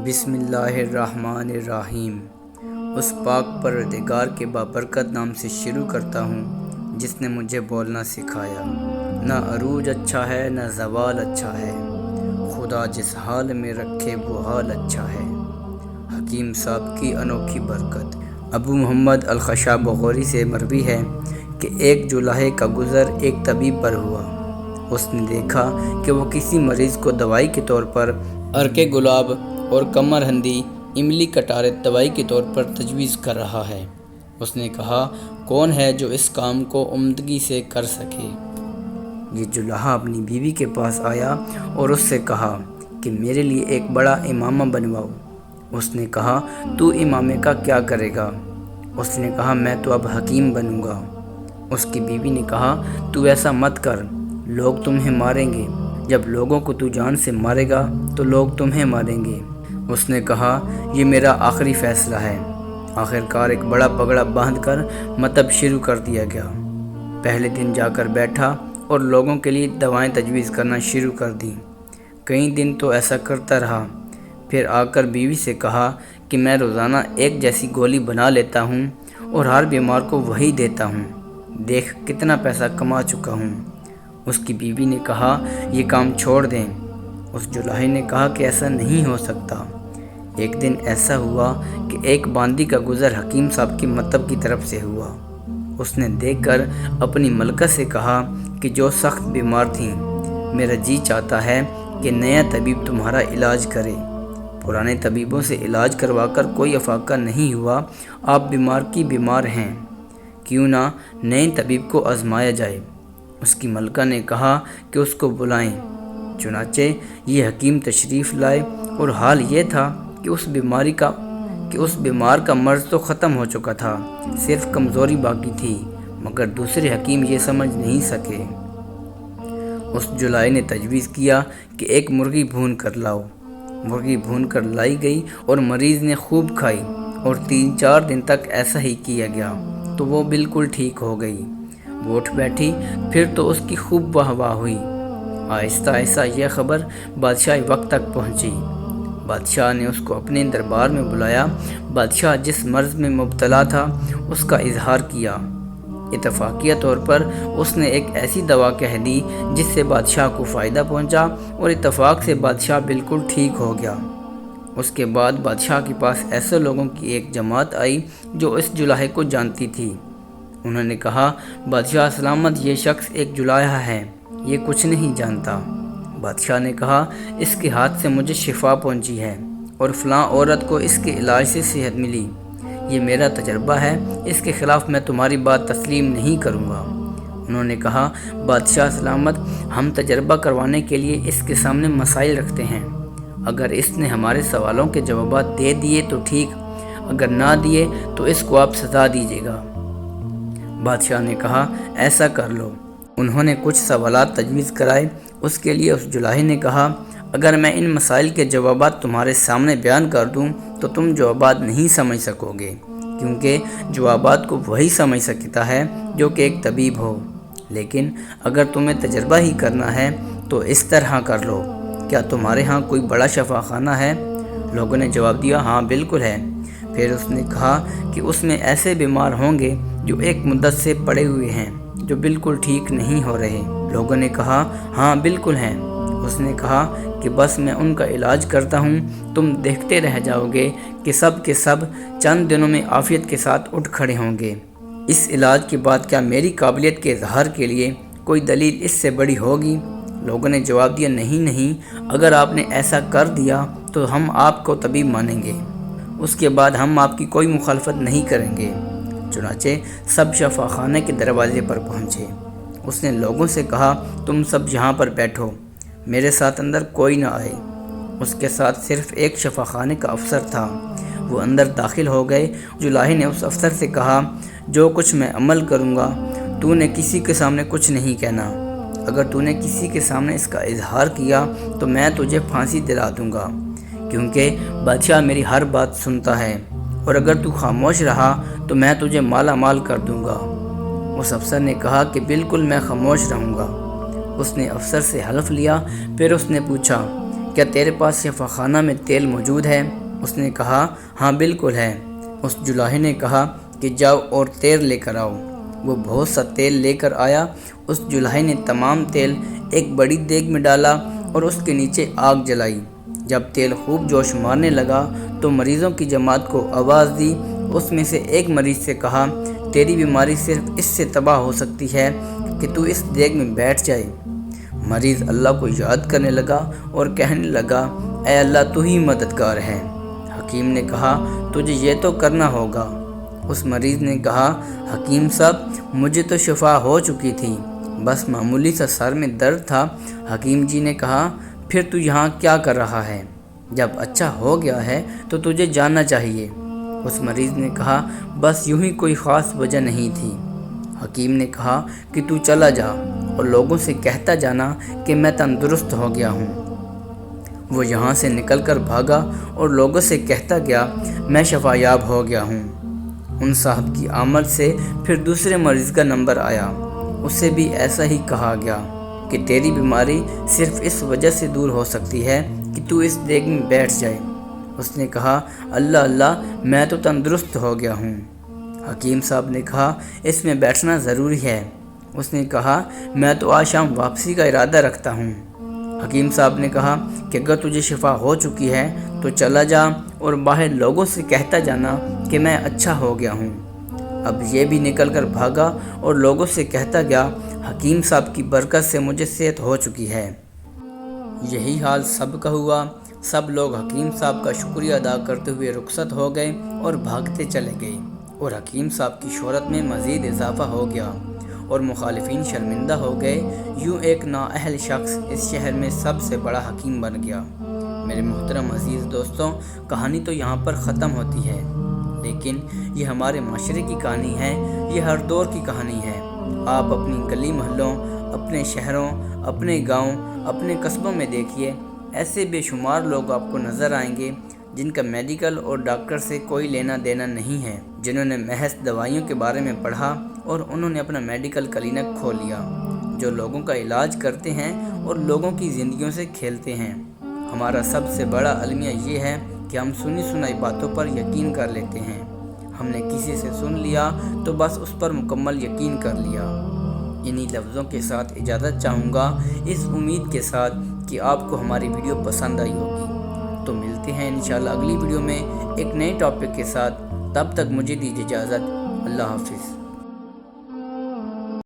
بسم اللہ الرحمن الرحیم۔ اس پاک پروردگار کے بابرکت نام سے شروع کرتا ہوں جس نے مجھے بولنا سکھایا۔ نہ عروج اچھا ہے نہ زوال اچھا ہے، خدا جس حال میں رکھے وہ حال اچھا ہے۔ حکیم صاحب کی انوکھی برکت۔ ابو محمد الخشاب بغوری سے مروی ہے کہ ایک جولہے کا گزر ایک طبیب پر ہوا۔ اس نے دیکھا کہ وہ کسی مریض کو دوائی کے طور پر عرق گلاب اور کمر ہندی املی کٹارے دوائی کے طور پر تجویز کر رہا ہے۔ اس نے کہا، کون ہے جو اس کام کو عمدگی سے کر سکے؟ یہ جولہا اپنی بیوی کے پاس آیا اور اس سے کہا کہ میرے لیے ایک بڑا امامہ بنواؤ۔ اس نے کہا، تو امامے کا کیا کرے گا؟ اس نے کہا، میں تو اب حکیم بنوں گا۔ اس کی بیوی نے کہا، تو ایسا مت کر، لوگ تمہیں ماریں گے۔ جب لوگوں کو تو جان سے مارے گا تو لوگ تمہیں ماریں گے۔ اس نے کہا، یہ میرا آخری فیصلہ ہے۔ آخرکار ایک بڑا پگڑا باندھ کر مطب شروع کر دیا گیا۔ پہلے دن جا کر بیٹھا اور لوگوں کے لیے دوائیں تجویز کرنا شروع کر دیں۔ کئی دن تو ایسا کرتا رہا۔ پھر آ کر بیوی سے کہا کہ میں روزانہ ایک جیسی گولی بنا لیتا ہوں اور ہر بیمار کو وہی دیتا ہوں، دیکھ کتنا پیسہ کما چکا ہوں۔ اس کی بیوی نے کہا، یہ کام چھوڑ دیں۔ اس جولہے نے کہا کہ ایسا نہیں ہو سکتا۔ ایک دن ایسا ہوا کہ ایک باندی کا گزر حکیم صاحب کی مطب کی طرف سے ہوا۔ اس نے دیکھ کر اپنی ملکہ سے کہا کہ جو سخت بیمار تھیں، میرا جی چاہتا ہے کہ نیا طبیب تمہارا علاج کرے۔ پرانے طبیبوں سے علاج کروا کر کوئی افاقہ نہیں ہوا، آپ بیمار کی بیمار ہیں، کیوں نہ نئے طبیب کو آزمایا جائے؟ اس کی ملکہ نے کہا کہ اس کو بلائیں۔ چنانچہ یہ حکیم تشریف لائے اور حال یہ تھا کہ اس بیمار کا مرض تو ختم ہو چکا تھا، صرف کمزوری باقی تھی، مگر دوسرے حکیم یہ سمجھ نہیں سکے۔ اس جولہے نے تجویز کیا کہ ایک مرغی بھون کر لاؤ۔ مرغی بھون کر لائی گئی اور مریض نے خوب کھائی اور 3-4 دن تک ایسا ہی کیا گیا تو وہ بالکل ٹھیک ہو گئی۔ وہ اٹھ بیٹھی، پھر تو اس کی خوب واہ واہ ہوئی۔ آہستہ آہستہ یہ خبر بادشاہ وقت تک پہنچی۔ بادشاہ نے اس کو اپنے دربار میں بلایا۔ بادشاہ جس مرض میں مبتلا تھا اس کا اظہار کیا۔ اتفاقیہ طور پر اس نے ایک ایسی دوا کہہ دی جس سے بادشاہ کو فائدہ پہنچا اور اتفاق سے بادشاہ بالکل ٹھیک ہو گیا۔ اس کے بعد بادشاہ کے پاس ایسے لوگوں کی ایک جماعت آئی جو اس جولہے کو جانتی تھی۔ انہوں نے کہا، بادشاہ سلامت، یہ شخص ایک جولہا ہے، یہ کچھ نہیں جانتا۔ بادشاہ نے کہا، اس کے ہاتھ سے مجھے شفا پہنچی ہے اور فلاں عورت کو اس کے علاج سے صحت ملی، یہ میرا تجربہ ہے، اس کے خلاف میں تمہاری بات تسلیم نہیں کروں گا۔ انہوں نے کہا، بادشاہ سلامت، ہم تجربہ کروانے کے لیے اس کے سامنے مسائل رکھتے ہیں، اگر اس نے ہمارے سوالوں کے جوابات دے دیے تو ٹھیک، اگر نہ دیے تو اس کو آپ سزا دیجیے گا۔ بادشاہ نے کہا، ایسا کر لو۔ انہوں نے کچھ سوالات تجویز کرائے۔ اس کے لیے اس جولہے نے کہا، اگر میں ان مسائل کے جوابات تمہارے سامنے بیان کر دوں تو تم جوابات نہیں سمجھ سکو گے، کیونکہ جوابات کو وہی سمجھ سکتا ہے جو کہ ایک طبیب ہو، لیکن اگر تمہیں تجربہ ہی کرنا ہے تو اس طرح کر لو، کیا تمہارے ہاں کوئی بڑا شفا خانہ ہے؟ لوگوں نے جواب دیا، ہاں بالکل ہے۔ پھر اس نے کہا کہ اس میں ایسے بیمار ہوں گے جو ایک مدت سے پڑے ہوئے ہیں، جو بالکل ٹھیک نہیں ہو رہے۔ لوگوں نے کہا، ہاں بالکل ہیں۔ اس نے کہا کہ بس میں ان کا علاج کرتا ہوں، تم دیکھتے رہ جاؤ گے کہ سب کے سب چند دنوں میں عافیت کے ساتھ اٹھ کھڑے ہوں گے۔ اس علاج کے بعد کیا میری قابلیت کے اظہار کے لیے کوئی دلیل اس سے بڑی ہوگی؟ لوگوں نے جواب دیا، نہیں، اگر آپ نے ایسا کر دیا تو ہم آپ کو طبیب مانیں گے، اس کے بعد ہم آپ کی کوئی مخالفت نہیں کریں گے۔ چنانچہ سب شفا خانے کے دروازے پر پہنچے۔ اس نے لوگوں سے کہا، تم سب یہاں پر بیٹھو، میرے ساتھ اندر کوئی نہ آئے۔ اس کے ساتھ صرف ایک شفا خانے کا افسر تھا۔ وہ اندر داخل ہو گئے۔ جولہے نے اس افسر سے کہا، جو کچھ میں عمل کروں گا تو نے کسی کے سامنے کچھ نہیں کہنا، اگر تو نے کسی کے سامنے اس کا اظہار کیا تو میں تجھے پھانسی دلا دوں گا، کیونکہ بادشاہ میری ہر بات سنتا ہے، اور اگر تو خاموش رہا تو میں تجھے مالا مال کر دوں گا۔ اس افسر نے کہا کہ بالکل میں خاموش رہوں گا۔ اس نے افسر سے حلف لیا۔ پھر اس نے پوچھا کیا تیرے پاس شفا خانہ میں تیل موجود ہے؟ اس نے کہا ہاں بالکل ہے۔ اس جولاہے نے کہا کہ جاؤ اور تیل لے کر آؤ۔ وہ بہت سا تیل لے کر آیا۔ اس جولاہے نے تمام تیل ایک بڑی دیگ میں ڈالا اور اس کے نیچے آگ جلائی۔ جب تیل خوب جوش مارنے لگا تو مریضوں کی جماعت کو آواز دی۔ اس میں سے ایک مریض سے کہا تیری بیماری صرف اس سے تباہ ہو سکتی ہے کہ تو اس دیگ میں بیٹھ جائے۔ مریض اللہ کو یاد کرنے لگا اور کہنے لگا اے اللہ تو ہی مددگار ہے۔ حکیم نے کہا تجھے یہ تو کرنا ہوگا۔ اس مریض نے کہا حکیم صاحب مجھے تو شفا ہو چکی تھی، بس معمولی سا سر میں درد تھا۔ حکیم جی نے کہا پھر تو یہاں کیا کر رہا ہے؟ جب اچھا ہو گیا ہے تو تجھے جاننا چاہیے۔ اس مریض نے کہا بس یوں ہی کوئی خاص وجہ نہیں تھی۔ حکیم نے کہا کہ تو چلا جا اور لوگوں سے کہتا جانا کہ میں تندرست ہو گیا ہوں۔ وہ یہاں سے نکل کر بھاگا اور لوگوں سے کہتا گیا میں شفا یاب ہو گیا ہوں۔ ان صاحب کی آمد سے پھر دوسرے مریض کا نمبر آیا۔ اسے بھی ایسا ہی کہا گیا کہ تیری بیماری صرف اس وجہ سے دور ہو سکتی ہے کہ تو اس دیگ میں بیٹھ جائے۔ اس نے کہا اللہ اللہ میں تو تندرست ہو گیا ہوں۔ حکیم صاحب نے کہا اس میں بیٹھنا ضروری ہے۔ اس نے کہا میں تو آج شام واپسی کا ارادہ رکھتا ہوں۔ حکیم صاحب نے کہا کہ اگر تجھے شفا ہو چکی ہے تو چلا جا اور باہر لوگوں سے کہتا جانا کہ میں اچھا ہو گیا ہوں۔ اب یہ بھی نکل کر بھاگا اور لوگوں سے کہتا گیا حکیم صاحب کی برکت سے مجھے صحت ہو چکی ہے۔ یہی حال سب کا ہوا۔ سب لوگ حکیم صاحب کا شکریہ ادا کرتے ہوئے رخصت ہو گئے اور بھاگتے چلے گئے، اور حکیم صاحب کی شہرت میں مزید اضافہ ہو گیا اور مخالفین شرمندہ ہو گئے۔ یوں ایک نااہل شخص اس شہر میں سب سے بڑا حکیم بن گیا۔ میرے محترم عزیز دوستوں، کہانی تو یہاں پر ختم ہوتی ہے، لیکن یہ ہمارے معاشرے کی کہانی ہے، یہ ہر دور کی کہانی ہے۔ آپ اپنی گلی محلوں، اپنے شہروں، اپنے گاؤں، اپنے قصبوں میں دیکھیے، ایسے بے شمار لوگ آپ کو نظر آئیں گے جن کا میڈیکل اور ڈاکٹر سے کوئی لینا دینا نہیں ہے، جنہوں نے محض دوائیوں کے بارے میں پڑھا اور انہوں نے اپنا میڈیکل کلینک کھول لیا، جو لوگوں کا علاج کرتے ہیں اور لوگوں کی زندگیوں سے کھیلتے ہیں۔ ہمارا سب سے بڑا المیہ یہ ہے کہ ہم سنی سنائی باتوں پر یقین کر لیتے ہیں۔ ہم نے کسی سے سن لیا تو بس اس پر مکمل یقین کر لیا۔ انہی لفظوں کے ساتھ اجازت چاہوں گا، اس امید کے ساتھ کہ آپ کو ہماری ویڈیو پسند آئی ہوگی۔ تو ملتے ہیں انشاءاللہ اگلی ویڈیو میں ایک نئے ٹاپک کے ساتھ۔ تب تک مجھے دیجیے اجازت۔ اللہ حافظ۔